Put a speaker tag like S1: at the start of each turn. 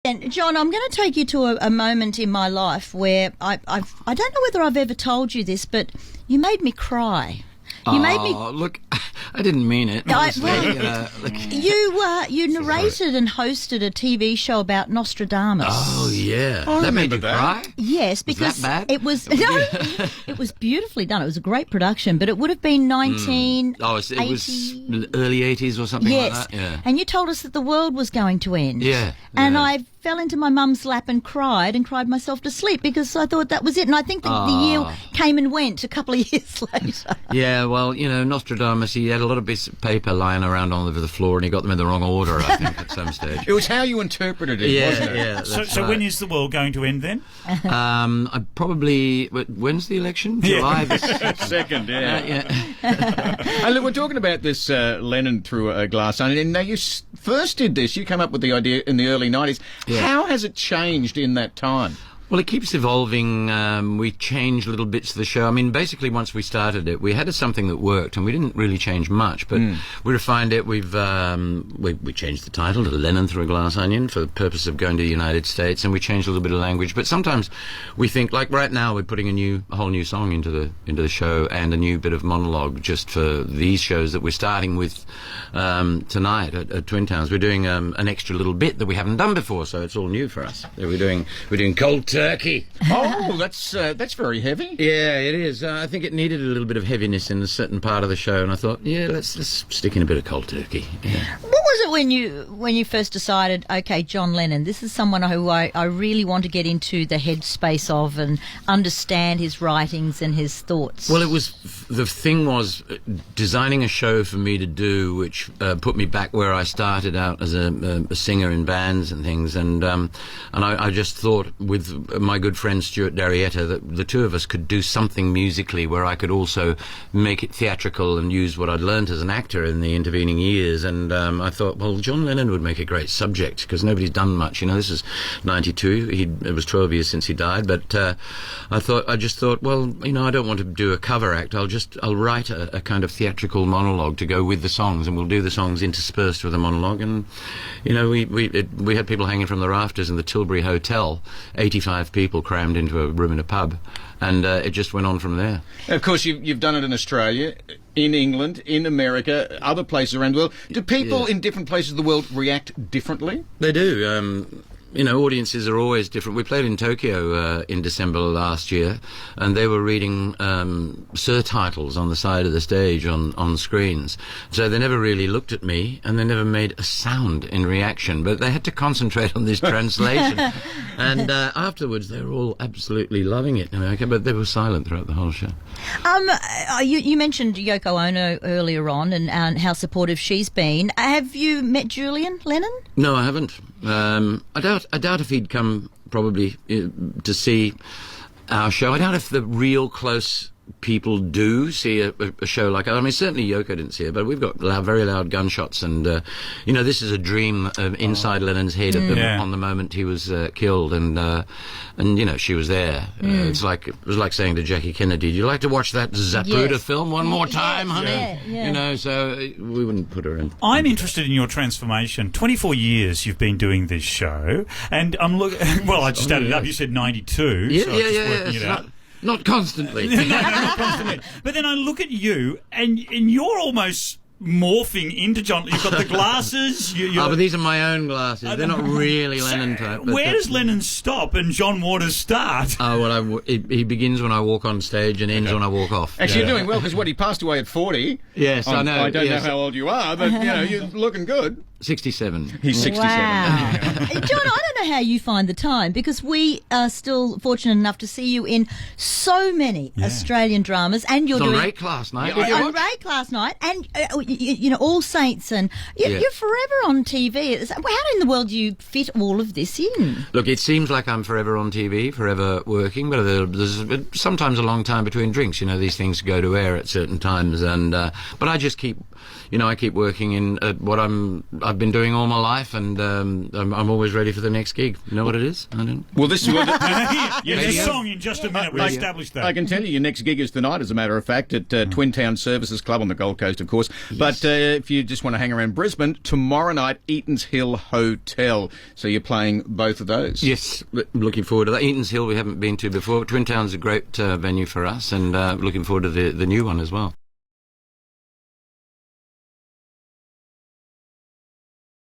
S1: And John, I'm going to take you to a moment in my life where I don't know whether I've ever told you this, but you made me cry. You made me.
S2: Look, I didn't mean it.
S1: You narrated and hosted a TV show about Nostradamus.
S2: Oh yeah,
S3: I
S2: made
S3: remember
S2: you
S3: that.
S2: cry.
S1: Yes,
S2: Was
S1: because
S2: that bad?
S1: it was it was beautifully done. It was a great production, but it would have been 1980.
S2: Oh, it was early 80s or something
S1: Yes,
S2: like that. Yeah.
S1: and you told us that the world was going to end.
S2: Yeah,
S1: And
S2: yeah.
S1: I fell into my mum's lap and cried myself to sleep because I thought that was it. And I think the year came and went a couple of years later.
S2: Yeah, well, Nostradamus, he had a lot of bits of paper lying around all over the floor and he got them in the wrong order, I think, at some stage.
S3: It was how you interpreted it, wasn't it?
S2: Yeah,
S4: So when is the world going to end then?
S2: I probably... When's the election? July the
S3: 2nd, yeah.
S2: yeah.
S3: Look, we're talking about this Lennon through a glass onion. And now you first did this. You came up with the idea in the early 90s.
S2: Yeah.
S3: How has it changed in that time?
S2: Well, it keeps evolving. We change little bits of the show. I mean, basically, once we started it, we had something that worked, and we didn't really change much. But we refined it. We changed the title to Lennon Through a Glass Onion for the purpose of going to the United States, and we changed a little bit of language. But sometimes we think, like right now, we're putting a whole new song into the show and a new bit of monologue just for these shows that we're starting with tonight at Twin Towns. We're doing an extra little bit that we haven't done before, so it's all new for us. We're doing Cold Turkey.
S3: Oh, that's very heavy.
S2: Yeah, it is. I think it needed a little bit of heaviness in a certain part of the show, and I thought, yeah, let's stick in a bit of Cold Turkey. Yeah.
S1: What was it when you first decided, okay, John Lennon, this is someone who I really want to get into the headspace of and understand his writings and his thoughts?
S2: Well, the thing was designing a show for me to do, which put me back where I started out as a singer in bands and things, and I just thought with my good friend Stuart Darietta that the two of us could do something musically where I could also make it theatrical and use what I'd learned as an actor in the intervening years. And I thought, well, John Lennon would make a great subject because nobody's done much. This is 92. It was 12 years since he died. But I just thought, well, I don't want to do a cover act. I'll write a kind of theatrical monologue to go with the songs, and we'll do the songs interspersed with the monologue. And we had people hanging from the rafters in the Tilbury Hotel. 85 people crammed into a room in a pub, and it just went on from there.
S3: Of course, you've done it in Australia, in England, in America, other places around the world. Do people in different places of the world react differently?
S2: They do. Audiences are always different. We played in Tokyo in December last year, and they were reading surtitles on the side of the stage on screens. So they never really looked at me, and they never made a sound in reaction, but they had to concentrate on this translation. And afterwards, they were all absolutely loving it in America, but they were silent throughout the whole show.
S1: You mentioned Yoko Ono earlier on and how supportive she's been. Have you met Julian Lennon?
S2: No, I haven't. I doubt if he'd come probably to see our show. I doubt if the real close people do see a show like ours. I mean, certainly Yoko didn't see it, but we've got very loud gunshots, and this is a dream inside Lennon's head on the moment he was killed, and she was there. It was like saying to Jackie Kennedy, "Do you like to watch that Zapruder film one more time, honey?"
S1: Yeah.
S2: So we wouldn't put her in.
S4: I'm interested in your transformation. 24 years you've been doing this show, and I'm looking. Well, I just added up. You said 92.
S2: Yeah,
S4: so I'm just working it out.
S2: Not constantly.
S4: Not constantly. But then I look at you, and you're almost morphing into John. You've got the glasses.
S2: But these are my own glasses. They're not really Lennon type.
S4: Where does Lennon stop and John Waters start?
S2: He begins when I walk on stage and ends when I walk off.
S3: Actually, you're doing well because he passed away at 40.
S2: Yes, I know.
S3: I don't know how old you are, but you're looking good.
S2: 67.
S3: He's 67.
S1: Wow. John, I don't know how you find the time, because we are still fortunate enough to see you in so many Australian dramas, and you're
S2: doing
S1: on
S2: Rake last night.
S1: On Rake last night, and All Saints, and you're forever on TV. How in the world do you fit all of this in?
S2: Look, it seems like I'm forever on TV, forever working, but there's sometimes a long time between drinks. These things go to air at certain times, and but I just keep. I keep working in what I've been doing all my life, and I'm always ready for the next gig. gig. Know what it is? I don't.
S3: Well, this is what.
S4: There's a song in just a minute. We'll establish that.
S3: I can tell you your next gig is tonight, as a matter of fact, at Twin Town Services Club on the Gold Coast, of course.
S2: Yes.
S3: But if you just want to hang around Brisbane, tomorrow night, Eaton's Hill Hotel. So you're playing both of those?
S2: Yes, looking forward to that. Eaton's Hill we haven't been to before. Twin Town's a great venue for us, and looking forward to the new one as well.